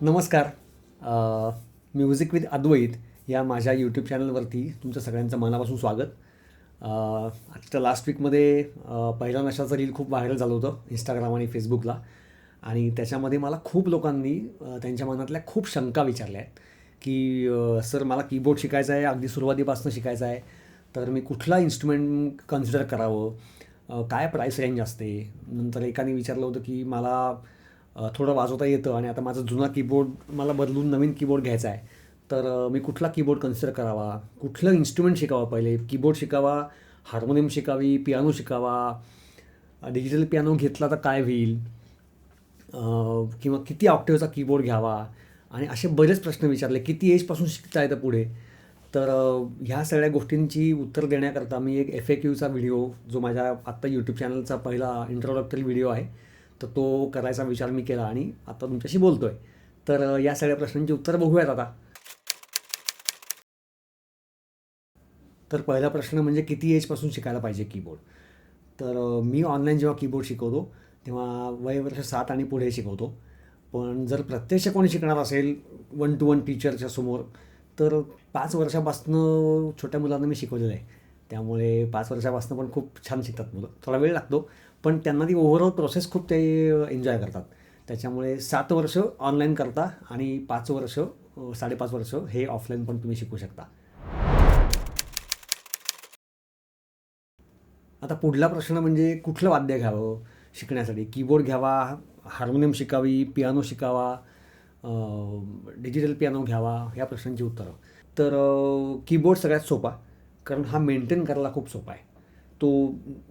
नमस्कार. Music with अद्वैत या माझ्या यूट्यूब चॅनलवरती तुमचं सगळ्यांचं मनापासून स्वागत. आजच्या लास्ट वीकमध्ये पहिला नशाचं रील खूप व्हायरल झालं होतं इंस्टाग्राम आणि फेसबुकला. आणि त्याच्यामध्ये मला खूप लोकांनी त्यांच्या मनातल्या खूप शंका विचारल्या आहेत की सर मला कीबोर्ड शिकायचा आहे, अगदी सुरुवातीपासून शिकायचं आहे, तर मी कुठला इन्स्ट्रुमेंट कन्सिडर करावं, काय प्राईस रेंज असते. नंतर एकाने विचारलं होतं की मला थोडं वाजवता येतं आणि आता माझा जुना कीबोर्ड मला बदलून नवीन कीबोर्ड घ्यायचा आहे, तर मी कुठला कीबोर्ड कन्सिडर करावा, कुठलं इन्स्ट्रुमेंट शिकावं, पहिले कीबोर्ड शिकावा, हार्मोनियम शिकावी, पियानो शिकावा, डिजिटल पियानो घेतला तर काय होईल, किंवा किती ऑक्टेवचा कीबोर्ड घ्यावा, आणि असे बरेच प्रश्न विचारले. किती एजपासून शिकता येतं पुढे. तर ह्या सगळ्या गोष्टींची उत्तर देण्याकरता मी एक FAQचा व्हिडिओ, जो माझ्या आत्ता यूट्यूब चॅनलचा पहिला इंट्रोडक्टरी व्हिडिओ आहे, तर तो करायचा विचार मी केला आणि आता तुमच्याशी बोलतो आहे. तर या सगळ्या प्रश्नांची उत्तरं बघूयात आता. तर पहिला प्रश्न म्हणजे किती एजपासून शिकायला पाहिजे कीबोर्ड. तर मी ऑनलाईन जेव्हा कीबोर्ड शिकवतो तेव्हा वय वर्ष 7 आणि पुढे शिकवतो. पण जर प्रत्यक्ष कोणी शिकणार असेल 1-to-1 टीचरच्या समोर, तर 5 वर्षापासनं छोट्या मुलांना मी शिकवलेलं आहे. त्यामुळे 5 वर्षापासून पण खूप छान शिकतात मुलं. थोडा वेळ लागतो, पण त्यांना ती ओव्हरऑल प्रोसेस खूप ते एन्जॉय करतात. त्याच्यामुळे 7 वर्ष ऑनलाईन करता आणि 5 वर्ष 5.5 वर्ष हे ऑफलाईन पण तुम्ही शिकू शकता. आता पुढला प्रश्न म्हणजे कुठलं वाद्य घ्यावं शिकण्यासाठी. कीबोर्ड घ्यावा, हार्मोनियम शिकावी, पियानो शिकावा, डिजिटल पियानो घ्यावा, ह्या प्रश्नांची उत्तरं. तर कीबोर्ड सगळ्यात सोपा, कारण हा मेंटेन करायला खूप सोपा आहे. तो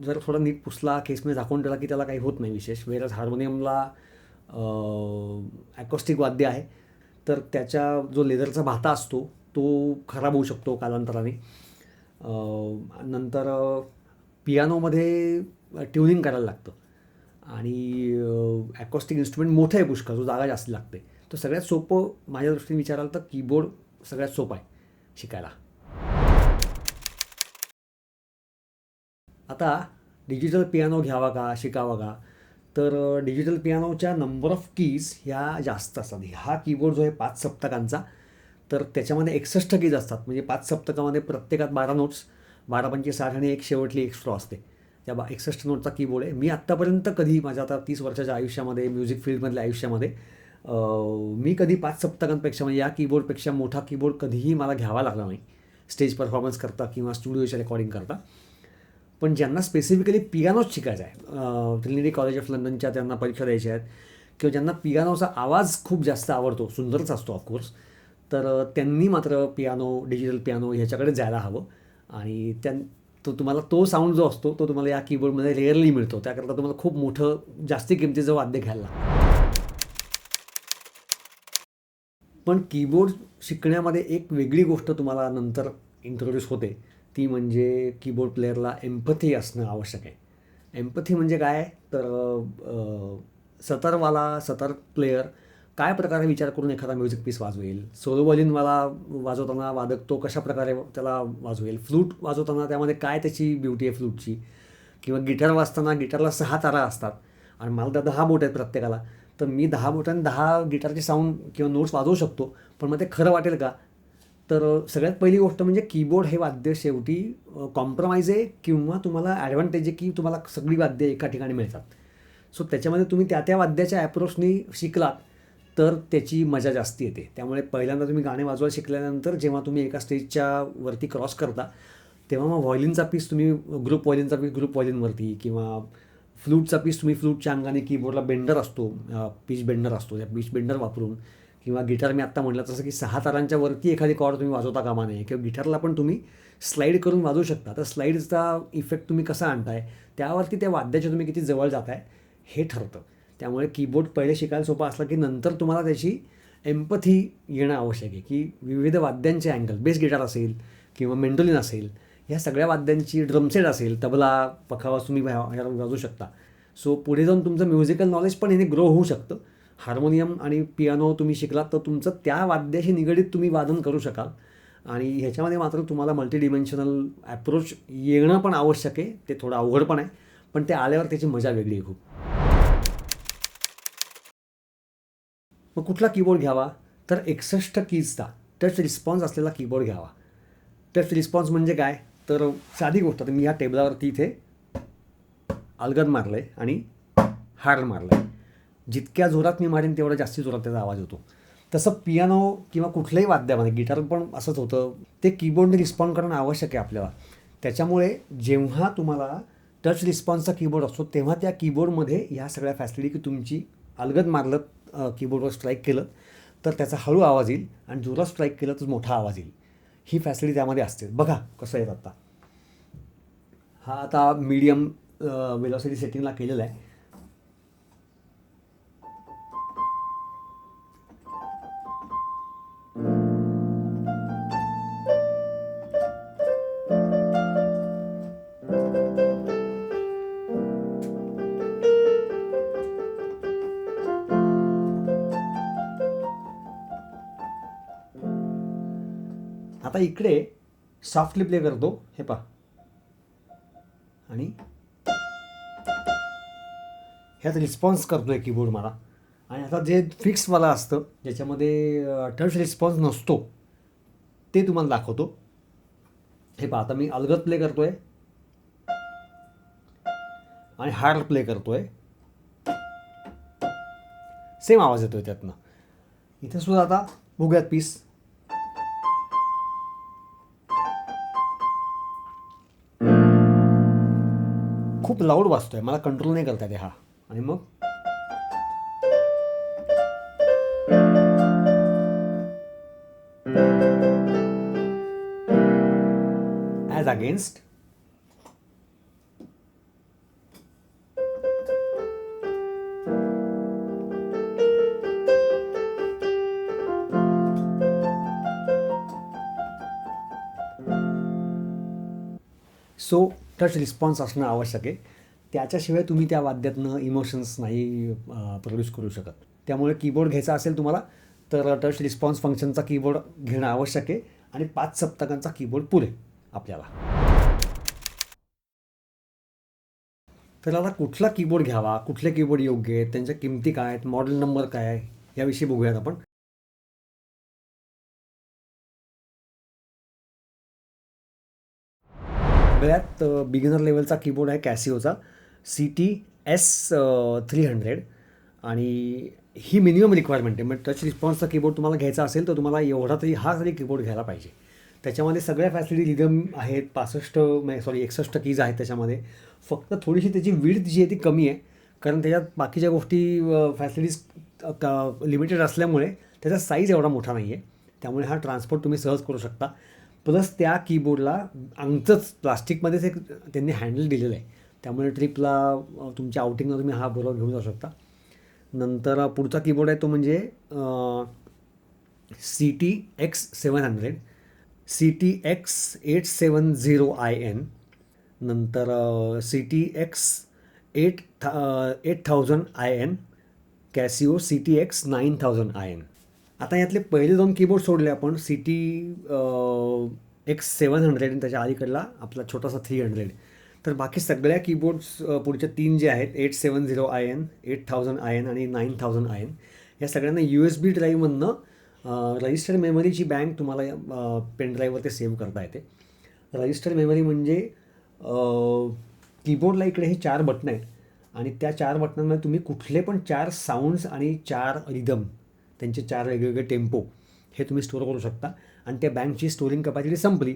जर थोडा नीट पुसला, केसमध्ये झाकून ठेवला की त्याला काही होत नाही विशेष. वेळेस हार्मोनियमला ॲकोस्टिक वाद्य आहे, तर त्याच्या जो लेदरचा भाता असतो तो खराब होऊ शकतो कालांतराने. नंतर पियानोमध्ये ट्युनिंग करायला लागतं, आणि ॲकॉस्टिक इन्स्ट्रुमेंट मोठं आहे पुष्कळ, जो जागा जास्त लागते. तर सगळ्यात सोपं माझ्या दृष्टीने विचाराल तर कीबोर्ड सगळ्यात सोपं आहे शिकायला. आता डिजिटल पियानो घ्यावा का, शिकावा का. तर डिजिटल पियानोच्या नंबर ऑफ कीज ह्या जास्त असतात. हा कीबोर्ड जो आहे 5 सप्तकांचा, तर त्याच्यामध्ये 61 कीज असतात. म्हणजे 5 सप्तकामध्ये प्रत्येकात 12 नोट्स, 12-5 60 आणि एक शेवटली एक स्ट्रॉ असते. त्या 61 नोटचा कीबोर्ड आहे. मी आत्तापर्यंत कधी माझ्या आता 30 वर्षाच्या आयुष्यामध्ये, म्युझिक फील्डमधल्या आयुष्यामध्ये, मी कधी 5 सप्तकांपेक्षा म्हणजे या कीबोर्डपेक्षा मोठा कीबोर्ड कधीही मला घ्यावा लागला नाही, स्टेज परफॉर्मन्स करता किंवा स्टुडिओच्या रेकॉर्डिंग करता. पण ज्यांना स्पेसिफिकली पियानोच शिकायचा आहे, ट्रिनिटी कॉलेज ऑफ लंडनच्या त्यांना परीक्षा द्यायच्या आहेत, किंवा ज्यांना पियानोचा आवाज खूप जास्त आवडतो, सुंदरच असतो ऑफकोर्स, तर त्यांनी मात्र पियानो, डिजिटल पियानो ह्याच्याकडे जायला हवं. आणि तो तुम्हाला तो साऊंड जो असतो तो तुम्हाला या कीबोर्डमध्ये रेअरली मिळतो. त्याकरता तुम्हाला खूप मोठं जास्ती किमतीचं वाद्य घ्यायला लागतं. पण कीबोर्ड शिकण्यामध्ये एक वेगळी गोष्ट तुम्हाला नंतर इंट्रोड्यूस होते, ती म्हणजे कीबोर्ड प्लेअरला एम्पथी असणं आवश्यक आहे. एम्पथी म्हणजे काय, तर सतर प्लेयर काय प्रकारे विचार करून एखादा म्युझिक पीस वाजवेल, सोलो व्हायोलिनवाला वाजवताना वादक तो कशा प्रकारे त्याला वाजवेल, फ्लूट वाजवताना त्यामध्ये काय त्याची ब्युटी आहे फ्लूटची, किंवा गिटार वाजताना गिटारला 6 तारा असतात आणि मला तर 10 बोट आहेत प्रत्येकाला. तर मी 10 बोटांनी 10 गिटारचे साऊंड किंवा नोट्स वाजवू शकतो, पण मग ते खरं वाटेल का. तर सगळ्यात पहिली गोष्ट म्हणजे कीबोर्ड हे वाद्य शेवटी कॉम्प्रोमाइज आहे, किंवा तुम्हाला ॲडव्हान्टेज आहे की तुम्हाला सगळी वाद्य एका ठिकाणी मिळतात. सो त्याच्यामध्ये तुम्ही त्या त्या वाद्याच्या ॲप्रोचनी शिकलात तर त्याची मजा जास्ती येते. त्यामुळे पहिल्यांदा तुम्ही गाणे वाजवायला शिकल्यानंतर जेव्हा तुम्ही एका स्टेजच्या वरती क्रॉस करता, तेव्हा मग व्हायोलिनचा पीस तुम्ही ग्रुप व्हायोलिनचा पीस ग्रुप व्हायोलिनवरती, किंवा फ्लूटचा पीस तुम्ही फ्लूटच्या अंगाने, कीबोर्डला बेंडर असतो, पीच बेंडर असतो, त्या पीच बेंडर वापरून, किंवा गिटार मी आत्ता म्हटलं तसं की 6 तारांच्या वरती एखादी कॉर्ड तुम्ही वाजवता कामा नये, किंवा गिटारला पण तुम्ही स्लाईड करून वाजवू शकता. तर स्लाईडचा इफेक्ट तुम्ही कसा आणताय त्यावरती त्या वाद्याच्या तुम्ही किती जवळ जाताय हे ठरतं. त्यामुळे कीबोर्ड पहिले शिकायला सोपा असला की नंतर तुम्हाला त्याची एम्पथी येणं आवश्यक आहे, की विविध वाद्यांचे अँगल, बेस गिटार असेल किंवा मेंडोलिन असेल, ह्या सगळ्या वाद्यांची, ड्रमसेट असेल, तबला, पखावाज तुम्ही वाजवू शकता. सो पुढे जाऊन तुमचं म्युझिकल नॉलेज पण याने ग्रो होऊ शकतं. हार्मोनियम आणि पियानो तुम्ही शिकलात तर तुमचं त्या वाद्याशी निगडीत तुम्ही वादन करू शकाल. आणि ह्याच्यामध्ये मात्र तुम्हाला मल्टीडिमेन्शनल ॲप्रोच येणं पण आवश्यक आहे. ते थोडं अवघड पण आहे, पण ते आल्यावर त्याची मजा वेगळी आहे खूप. मग कुठला कीबोर्ड घ्यावा, तर 61 कीजचा टच रिस्पॉन्स असलेला कीबोर्ड घ्यावा. टच रिस्पॉन्स म्हणजे काय, तर साधी गोष्ट, तर मी ह्या टेबलावरती इथे अलगद मारलं आहे आणि हार्ड मारलं आहे. जितक्या जोरात मी मारेन तेवढा जास्ती जोरात त्याचा आवाज होतो. तसं पियानो किंवा कुठल्याही वाद्यामध्ये, गिटार पण असंच होतं, ते कीबोर्डने रिस्पॉन्ड करणं आवश्यक आहे आपल्याला. त्याच्यामुळे जेव्हा तुम्हाला टच रिस्पॉन्सचा कीबोर्ड असतो तेव्हा त्या कीबोर्डमध्ये ह्या सगळ्या फॅसिलिटी, की तुमची अलगद मारलं कीबोर्डवर स्ट्राईक केलं तर त्याचा हळू आवाज येईल आणि जोरात स्ट्राईक केलं तर मोठा आवाज येईल. ही फॅसिलिटी त्यामध्ये असते. बघा कसं येत आता. हा आता मीडियम वेलॉसिटी सेटिंगला केलेला आहे. आता इकडे सॉफ्टली प्ले करतो, हे पहा, आणि ह्यात रिस्पॉन्स करतो आहे कीबोर्ड मला. आणि आता जे फिक्सवाला असतं ज्याच्यामध्ये टच रिस्पॉन्स नसतो ते तुम्हाला दाखवतो. हे पहा, आता मी अलगद प्ले करतो आहे आणि हार्ड प्ले करतो आहे, सेम आवाज येतो आहे त्यातनं. इथे सुद्धा आता बघूयात पीस. खूप लाऊड वाजतो आहे, मला कंट्रोल नाही करता येते हा. आणि मग as against so touch response असणं आवश्यक आहे. त्याच्याशिवाय तुम्ही त्या वाद्यातनं इमोशन्स नाही प्रोड्यूस करू शकत. त्यामुळे कीबोर्ड घ्यायचा असेल तुम्हाला तर टच रिस्पॉन्स फंक्शनचा कीबोर्ड घेणं आवश्यक आहे आणि 5 सप्तकांचा कीबोर्ड पुरे आपल्याला. तर आता कुठला कीबोर्ड घ्यावा, कुठले कीबोर्ड योग्य आहेत, त्यांच्या किमती काय आहेत, मॉडेल नंबर काय आहे, याविषयी बघूयात आपण. सगळ्यात बिगिनर लेवलचा कीबोर्ड आहे कॅसिओचा CT-S300. आणि ही मिनिमम रिक्वायरमेंट आहे. म्हणजे टच रिस्पॉन्सचा कीबोर्ड तुम्हाला घ्यायचा असेल तर तुम्हाला एवढा तरी हा तरी कीबोर्ड घ्यायला पाहिजे. त्याच्यामध्ये सगळ्या फॅसिलिटी रिदम आहेत, 61 कीज आहेत त्याच्यामध्ये. फक्त थोडीशी त्याची विड्थ जी आहे ती कमी आहे, कारण त्याच्यात बाकीच्या गोष्टी फॅसिलिटीज लिमिटेड असल्यामुळे त्याचा साईज एवढा मोठा नाही आहे. त्यामुळे हा ट्रान्सपोर्ट तुम्ही सहज करू शकता. प्लस त्या कीबोर्डला अंगचंच प्लास्टिकमध्येच एक त्यांनी हँडल दिलेलं आहे, त्यामुळे ट्रिपला तुमच्या आउटिंगला तुम्ही हा बरोबर घेऊन जाऊ शकता. नंतर पुढचा कीबोर्ड आहे तो म्हणजे CT-X700, CT-X870IN, नंतर CT-X8000IN, कॅसिओ CT-X9000IN. आता यातले पहिले 2 कीबोर्ड सोडले आपण, X700 आणि त्याच्या अलीकडला आपला छोटासा 300. तर बाकी सगळ्या कीबोर्ड्स पुढच्या 3 जे आहेत, 870IN, 8000IN आणि 9000IN, या सगळ्यांना USB ड्राईव्हमधनं रजिस्टर्ड मेमरीची बँक तुम्हाला पेन ड्राईव्हवर ते सेव्ह करता येते. रजिस्टर्ड मेमरी म्हणजे कीबोर्डला इकडे हे 4 बटणं आहेत आणि त्या 4 बटनांमध्ये तुम्ही कुठले पण 4 साऊंड्स आणि 4 रिदम, त्यांचे 4 वेगवेगळे टेम्पो हे तुम्ही स्टोअर करू शकता. आणि त्या बँकची स्टोरिंग कपॅसिटी संपली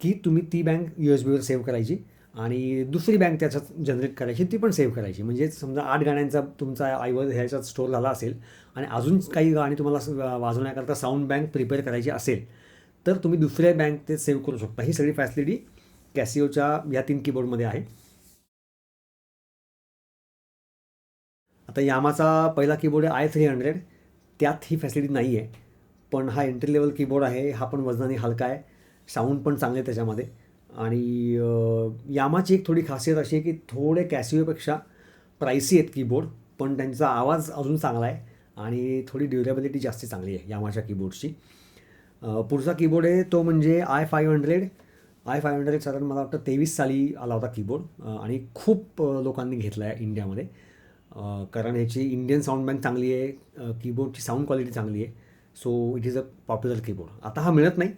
की तुम्ही ती बँक USB सेव्ह करायची आणि दुसरी बँक त्याच्यात जनरेट करायची, ती पण सेव्ह करायची. म्हणजे समजा 8 गाण्यांचा तुमचा ह्याच्यात स्टोअर झाला असेल आणि अजून काही गाणी तुम्हाला वाजवण्याकरता साऊंड बँक प्रिपेअर करायची असेल तर तुम्ही दुसऱ्या बँक ते सेव्ह करू शकता. ही सगळी फॅसिलिटी कॅसिओच्या या 3 कीबोर्डमध्ये आहे. आता यामाचा पहिला कीबोर्ड आहे i300, त्यात ही फॅसिलिटी नाही आहे. पण हा एंट्री लेवल कीबोर्ड आहे, हा पण वजनाने हलका आहे, साऊंड पण चांगले त्याच्यामध्ये. आणि यामाची एक थोडी खासियत अशी आहे की थोडे कॅसिओपेक्षा प्राइसी आहेत कीबोर्ड, पण त्यांचा आवाज अजून चांगला आहे आणि थोडी ड्युरेबिलिटी जास्त चांगली आहे यामाच्या कीबोर्डची. पुढचा कीबोर्ड आहे तो म्हणजे i500 साधारण मला वाटतं 23 साली आला होता कीबोर्ड आणि खूप लोकांनी घेतला आहे इंडियामध्ये. कारण ह्याची इंडियन साऊंड बँक चांगली आहे, कीबोर्डची साऊंड क्वालिटी चांगली आहे. So it is a popular keyboard. आता हा मिळत नाही,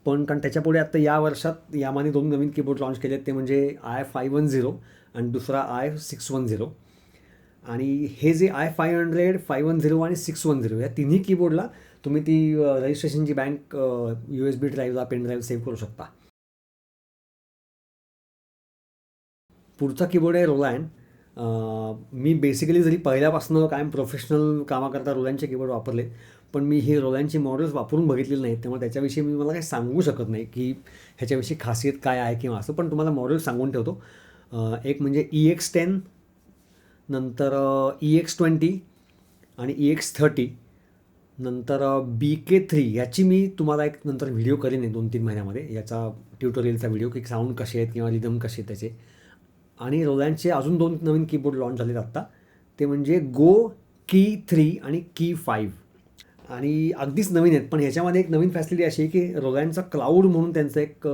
पण कारण त्याच्यापुढे आता या वर्षात यामाने 2 नवीन कीबोर्ड लॉन्च केले आहेत, ते म्हणजे i510 आणि दुसरा i610. आणि हे जे i500, 510 आणि 610 या तिन्ही कीबोर्डला तुम्ही ती रजिस्ट्रेशनची बँक USB ड्राईव्हला पेन ड्राईव्ह सेव्ह करू शकता. पुढचा कीबोर्ड आहे रोलॅन. मी बेसिकली जरी पहिल्यापासून कायम प्रोफेशनल कामाकरता रोलॅनचे कीबोर्ड वापरले, पण मी हे रोलॅनची मॉडेल्स वापरून बघितलेली नाहीत, त्यामुळे त्याच्याविषयी मी मला काही सांगू शकत नाही की ह्याच्याविषयी खासियत काय आहे किंवा असं. पण तुम्हाला मॉडेल सांगून ठेवतो. एक म्हणजे EX10, नंतर EX20 आणि EX30, नंतर BK3. याची मी तुम्हाला एक नंतर व्हिडिओ करेन आहे 2-3 महिन्यामध्ये, याचा ट्युटोरियलचा व्हिडिओ की साऊंड कसे आहेत किंवा रिदम कसे आहेत त्याचे. आणि रोलॅन्डचे अजून 2 नवीन कीबोर्ड लॉन्च झालेत आत्ता, ते म्हणजे Go-Key 3 आणि Key 5. आणि अगदीच नवीन आहेत, पण ह्याच्यामध्ये एक नवीन फॅसिलिटी अशी आहे की रोलॅन्डचा क्लाउड म्हणून त्यांचं एक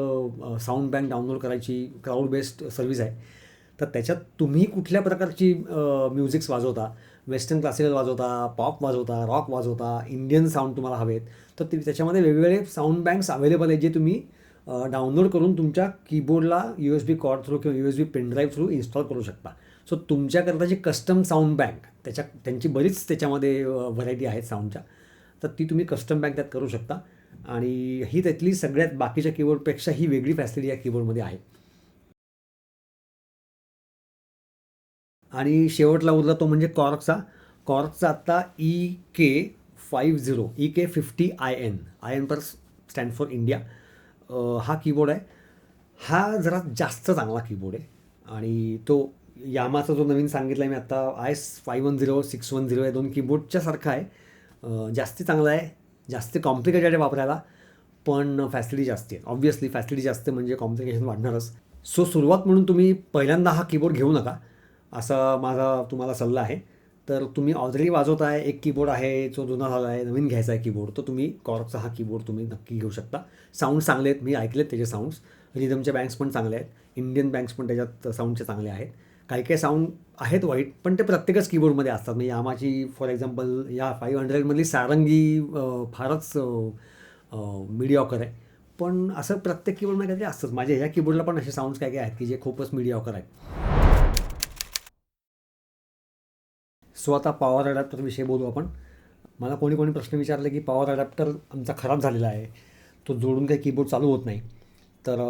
साऊंड बँक डाउनलोड करायची क्लाउड बेस्ड सर्व्हिस आहे. तर त्याच्यात तुम्ही कुठल्या प्रकारची म्युझिक्स वाजवता, वेस्टर्न क्लासिकल वाजवता, पॉप वाजवता, रॉक वाजवता, इंडियन साऊंड तुम्हाला हवेत, तर त्याच्यामध्ये वेगवेगळे साऊंड बँक्स अवेलेबल आहेत जे तुम्ही डाउनलोड करून तुमच्या कीबोर्डला USB कॉर्ड थ्रू किंवा USB पेनड्राईव्ह थ्रू इन्स्टॉल करू शकता. सो तुमच्याकरताची कस्टम साऊंड बँक, त्यांची बरीच त्याच्यामध्ये व्हरायटी आहेत साऊंडच्या, तर ती तुम्ही कस्टम बँक त्यात करू शकता. आणि ही त्यातली सगळ्यात बाकीच्या कीबोर्डपेक्षा ही वेगळी फॅसिलिटी या कीबोर्डमध्ये आहे. आणि शेवटला उरला तो म्हणजे कॉर्कचा आत्ता EK50, IN per stand for India, हा कीबोर्ड आहे. हा जरा जास्त चांगला कीबोर्ड आहे. आणि तो यामाचा जो नवीन सांगितला आहे मी आत्ता, i510, 610 या 2 कीबोर्डच्या सारखा आहे. जास्ती चांगला आहे, जास्त कॉम्प्लिकेटेड आहे वापरायला, पण फॅसिलिटी जास्त आहे. ऑब्व्हियसली फॅसिलिटी जास्त म्हणजे कॉम्प्लिकेशन वाढणारच. सो सुरुवात म्हणून तुम्ही पहिल्यांदा हा कीबोर्ड घेऊ नका, असा माझा तुम्हाला सल्ला आहे. तर तुम्ही ऑलरेडी वाजवताय, एक कीबोर्ड आहे जो जुना झाला आहे, नवीन घ्यायचा आहे कीबोर्ड, तर तुम्ही कॉर्कचा हा कीबोर्ड तुम्ही नक्की घेऊ शकता. साऊंड चांगले आहेत, मी ऐकलेत त्याचे साऊंड्स. रिदमच्या बँक्स पण चांगले आहेत, इंडियन बँक्स पण त्याच्यात साऊंडचे चांगले आहेत. काही काही साऊंड आहेत वाईट, पण ते प्रत्येकच कीबोर्डमध्ये असतात. म्हणजे यामाची फॉर एक्झाम्पल या 500मधली सारंगी फारच मीडिऑकर आहे. पण असं प्रत्येक कीबोर्डमध्ये काहीतरी असतंच. माझ्या ह्या कीबोर्डला पण असे साऊंड्स काय काय आहेत की जे खूपच मीडिऑकर आहेत. सो आता पॉवर अडॅप्टरविषयी बोलू आपण. मला कोणी कोणी प्रश्न विचारले की पॉवर अडॅप्टर आमचा खराब झालेला आहे, तो जोडून काही कीबोर्ड चालू होत नाही, तर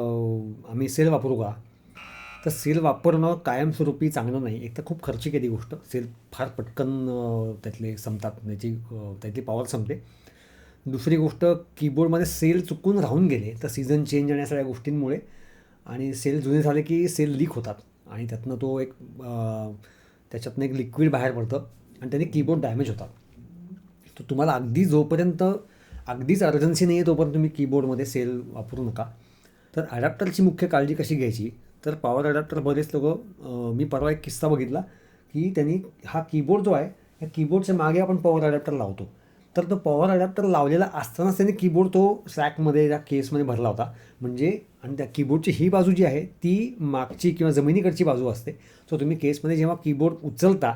आम्ही सेल वापरू का? तर सेल वापरणं कायमस्वरूपी चांगलं नाही. एक तर खूप खर्चिक आहे ती गोष्ट. सेल फार पटकन त्यातले संपतात, त्यातली पॉवर संपते. दुसरी गोष्ट, कीबोर्डमध्ये सेल चुकून राहून गेले तर सीझन चेंज आणि या सगळ्या गोष्टींमुळे, आणि सेल जुने झाले की सेल लीक होतात आणि त्यातनं त्याच्यातनं एक लिक्विड बाहेर पडतं आणि त्याने कीबोर्ड डॅमेज होतात. तर तुम्हाला अगदीच अर्जन्सी नाही आहे तोपर्यंत तुम्ही कीबोर्डमध्ये सेल वापरू नका. तर ॲडॅप्टरची मुख्य काळजी कशी घ्यायची, तर पॉवर ॲडॅप्टर बरेच लोक, मी परवा एक किस्सा बघितला की त्यांनी हा कीबोर्ड जो आहे, या कीबोर्डच्या मागे आपण पॉवर ॲडॅप्टर लावतो, तर तो पॉवर ॲडॅप्टर लावलेला असतानाच त्याने कीबोर्ड तो सॅकमध्ये त्या केसमध्ये भरला होता. म्हणजे आणि त्या कीबोर्डची ही बाजू जी आहे ती मागची किंवा जमिनीकडची बाजू असते. सो तुम्ही केसमध्ये जेव्हा कीबोर्ड उचलता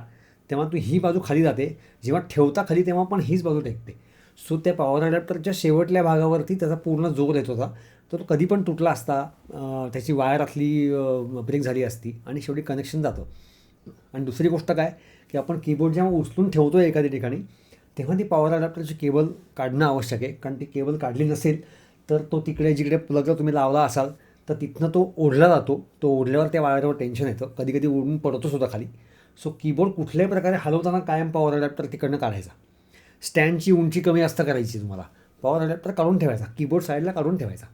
तेव्हा ही बाजू खाली जाते, जेव्हा ठेवता खाली तेव्हा पण हीच बाजू टेकते. सो त्या पॉवर अडॅप्टरच्या शेवटल्या भागावरती त्याचा पूर्ण जोर येत होता, तर तो कधी पण तुटला असता, त्याची वायर आतली ब्रेक झाली असती आणि शेवटी कनेक्शन जातं. आणि दुसरी गोष्ट काय की आपण कीबोर्ड जेव्हा उचलून ठेवतो आहे एखाद्या ठिकाणी, तेव्हा ती पॉवर अडॅप्टरची केबल काढणं आवश्यक आहे. कारण ती केबल काढली नसेल तर तो तिकडे जिकडे प्लगला तुम्ही लावला असाल तर तिथनं तो ओढला जातो. तो ओढल्यावर त्या वायरवर टेन्शन येतं, कधी कधी ओढून पडतो सुद्धा खाली. सो कीबोर्ड कुठल्याही प्रकारे हलवताना कायम पॉवर अडॅप्टर तिकडनं काढायचा. स्टँडची उंची कमी जास्त करायची तुम्हाला, पॉवर अडॅप्टर काढून ठेवायचा, कीबोर्ड साईडला काढून ठेवायचा.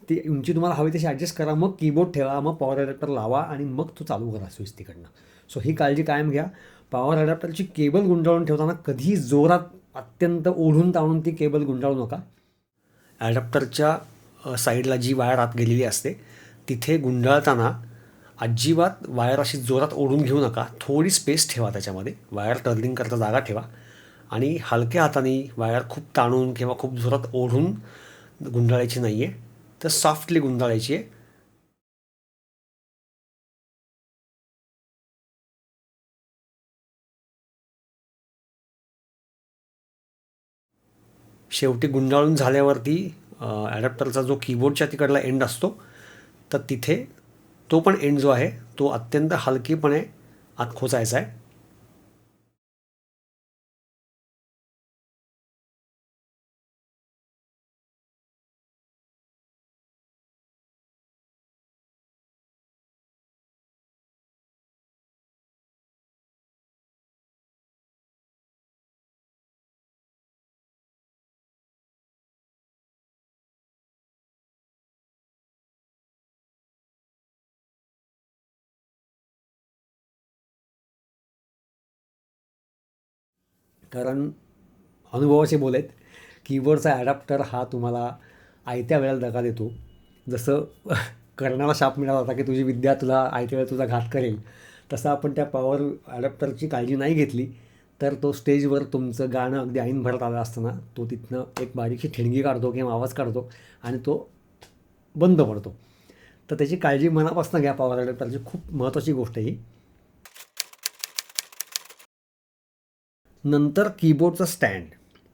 ती उंची तुम्हाला हवी तशी ॲडजस्ट करा, मग कीबोर्ड ठेवा, मग पॉवर अडॅप्टर लावा आणि मग तो चालू करा स्विच तिकडनं. सो ही काळजी कायम घ्या. पॉवर अडॅप्टरची केबल गुंडाळून ठेवताना कधीही जोरात अत्यंत ओढून ताणून ती केबल गुंडाळू नका. ॲडॅप्टरच्या साईडला जी वायर आत गेलेली असते तिथे गुंडाळताना अजिबात वायर अशी जोरात ओढून घेऊ नका. थोडी स्पेस ठेवा त्याच्यामध्ये, वायर टर्निंग करता जागा ठेवा आणि हलक्या हाताने वायर खूप ताणून किंवा खूप जोरात ओढून गुंडाळायची नाही आहे, तर सॉफ्टली गुंडाळायची आहे. शेवटी गुंडाळून झाल्यावरती ॲडॅप्टरचा जो कीबोर्डच्या तिकडला एंड असतो, तर तिथे तो पण एंड जो आहे तो अत्यंत हलकीपणे आत खोचायचा आहे. कारण अनुभवाचे बोल आहेत, कीबोर्डचा ॲडॅप्टर हा तुम्हाला आयत्या वेळेला दगा देतो. जसं कर्णाला शाप मिळाला होता की तुझी विद्या तुला आयत्या वेळेला तुझा घात करेल, तसं आपण त्या पॉवर ॲडॅप्टरची काळजी नाही घेतली तर तो स्टेजवर तुमचं गाणं अगदी ऐन भरत आलं असताना तो तिथनं एक बारीकशी ठिणगी काढतो किंवा आवाज काढतो आणि तो बंद पडतो. तर त्याची काळजी मनापासून घ्या. पॉवर ॲडॅप्टरची खूप महत्त्वाची गोष्ट आहे ही. नंतर कीबोर्डचं स्टँड.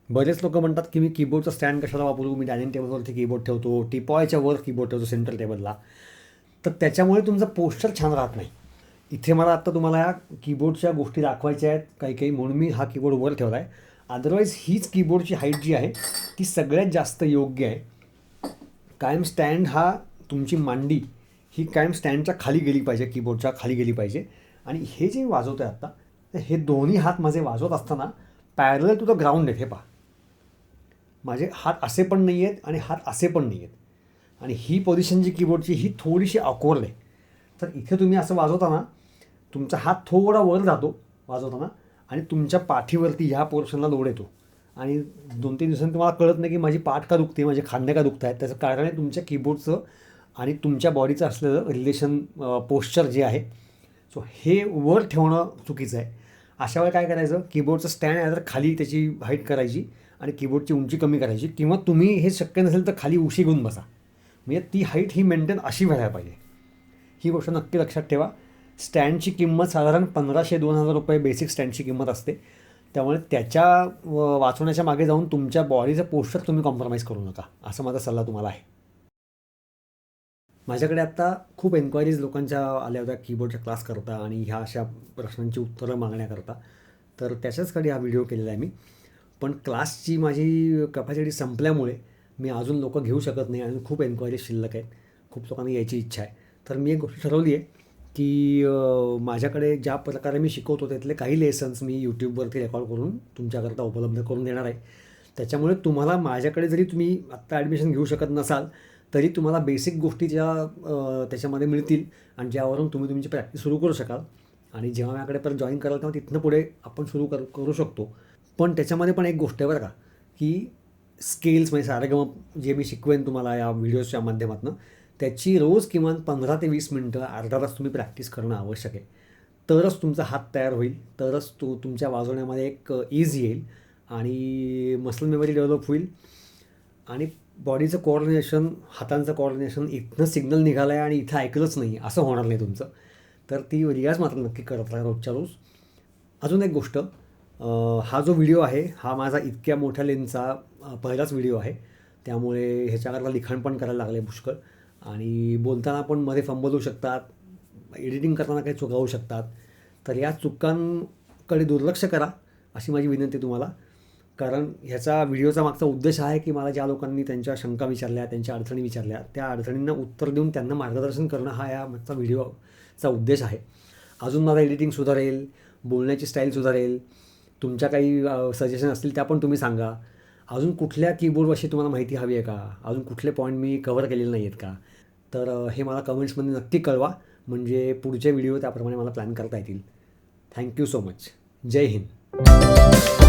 बरेच लोक म्हणतात की मी कीबोर्डचं स्टँड कशाला वापरू, मी डायनिंग टेबलवरती कीबोर्ड ठेवतो, टिपॉयच्या वर कीबोर्ड ठेवतो सेंट्रल टेबलला, तर त्याच्यामुळे तुमचं पोस्चर छान राहत नाही. इथे मला आत्ता तुम्हाला या कीबोर्डच्या गोष्टी दाखवायच्या आहेत काही काही, म्हणून मी हा कीबोर्ड वर ठेवला आहे. अदरवाईज हीच कीबोर्डची हाईट जी आहे ती सगळ्यात जास्त योग्य आहे. कायम स्टँड हा तुमची मांडी ही कायम स्टँडच्या खाली गेली पाहिजे, कीबोर्डच्या खाली गेली पाहिजे. आणि हे जे वाजवतो आहे आत्ता, तर हे दोन्ही हात माझे वाजवत असताना पॅरलल टू द ग्राउंड आहेत. हे पहा, माझे हात असे पण नाही आहेत आणि हात असे पण नाही आहेत. आणि ही पोझिशन जी कीबोर्डची ही थोडीशी ऑकवर्ड आहे. तर इथे तुम्ही असं वाजवताना तुमचा हात थोडा वर जातो वाजवताना आणि तुमच्या पाठीवरती ह्या पोर्शनला लोड येतो. आणि 2-3 दिवसांनी तुम्हाला कळत नाही की माझी पाठ का दुखते, माझे खांदे का दुखत आहेत. त्याचं कारण आहे तुमच्या कीबोर्डचं आणि तुमच्या बॉडीचं असलेलं रिलेशन, पोश्चर जे आहे. सो हे वर ठेवणं चुकीचं आहे. अशा वेळी काय करायचं, कीबोर्डचं स्टँड आहे तर खाली त्याची हाईट करायची आणि कीबोर्डची उंची कमी करायची, किंवा तुम्ही हे शक्य नसेल तर खाली उशी घेऊन बसा. म्हणजे ती हाईट ही मेंटेन अशी व्हायला पाहिजे. ही गोष्ट नक्की लक्षात ठेवा. स्टँडची किंमत साधारण 1500-2000 रुपये बेसिक स्टँडची किंमत असते. त्यामुळे त्याच्या वाचवण्याच्या मागे जाऊन तुमच्या बॉडीचं पोस्चर तुम्ही कॉम्प्रोमाइज करू नका, असा माझा सल्ला तुम्हाला आहे. माझ्याकडे आत्ता खूप एन्क्वायरीज लोकांच्या आल्या होत्या कीबोर्डचा क्लास करता आणि ह्या अशा प्रश्नांची उत्तरं मागण्याकरता. तर त्याच्याचकडे हा व्हिडिओ केलेला आहे मी. पण क्लासची माझी कपॅसिटी संपल्यामुळे मी अजून लोकं घेऊ शकत नाही आणि खूप एन्क्वायरीज शिल्लक आहेत. खूप लोकांना यायची इच्छा आहे. तर मी एक गोष्ट ठरवली आहे की माझ्याकडे ज्या प्रकारे मी शिकवतो त्यातले काही लेसन्स मी यूट्यूबवरती रेकॉर्ड करून तुमच्याकरता उपलब्ध करून देणार आहे. त्याच्यामुळे तुम्हाला माझ्याकडे जरी तुम्ही आत्ता ॲडमिशन घेऊ शकत नसाल तरी तुम्हाला बेसिक गोष्टी ज्या त्याच्यामध्ये मिळतील आणि ज्यावरून तुम्ही तुमची प्रॅक्टिस सुरू करू शकाल. आणि जेव्हा माझ्याकडे परत जॉईन कराल तेव्हा तिथनं पुढे आपण सुरू करू शकतो. पण त्याच्यामध्ये पण एक गोष्ट आहे बरं का, की स्केल्स म्हणजे सारेगम जे मी शिकवेन तुम्हाला या व्हिडिओजच्या माध्यमातून, त्याची रोज किमान 15 ते 20 मिनटं, अर्धा तास तुम्ही प्रॅक्टिस करणं आवश्यक आहे. तरच तुमचा हात तयार होईल, तरच तुमच्या वाजवण्यामध्ये एक ईज येईल आणि मसल मेमरी डेव्हलप होईल. आणि बॉडीचं कोऑर्डिनेशन, हातांचं कोऑर्डिनेशन, इथनं सिग्नल निघाला आहे आणि इथं ऐकलंच नाही असं होणार नाही तुमचं. तर ती रियाज मात्र नक्की करत राहा रोजच्या रोज. अजून एक गोष्ट, हा जो व्हिडिओ आहे हा माझा इतक्या मोठ्या लेन्थचा पहिलाच व्हिडिओ आहे. त्यामुळे ह्याच्याकरता लिखाण पण करायला लागले पुष्कळ आणि बोलताना पण मध्ये फंबल होऊ शकतात, एडिटिंग करताना काही चुका होऊ शकतात. तर या चुकांकडे दुर्लक्ष करा अशी माझी विनंती तुम्हाला. कारण ह्याचा व्हिडिओचा मागचा उद्देश आहे की मला ज्या लोकांनी त्यांच्या शंका विचारल्या, त्यांच्या अडचणी विचारल्या, त्या अडचणींना उत्तर देऊन त्यांना मार्गदर्शन करणं हा या मागचा व्हिडिओचा उद्देश आहे. अजून माझा एडिटिंग सुधारेल, बोलण्याची स्टाईल सुधारेल, तुमच्या काही सजेशन असतील त्या पण तुम्ही सांगा. अजून कुठल्या कीबोर्डविषयी तुम्हाला माहिती हवी आहे का, अजून कुठले पॉईंट मी कव्हर केलेले नाही आहेत का, तर हे मला कमेंट्समध्ये नक्की कळवा. म्हणजे पुढचे व्हिडिओ त्याप्रमाणे मला प्लॅन करता येतील. Thank you so much. Jai Hind.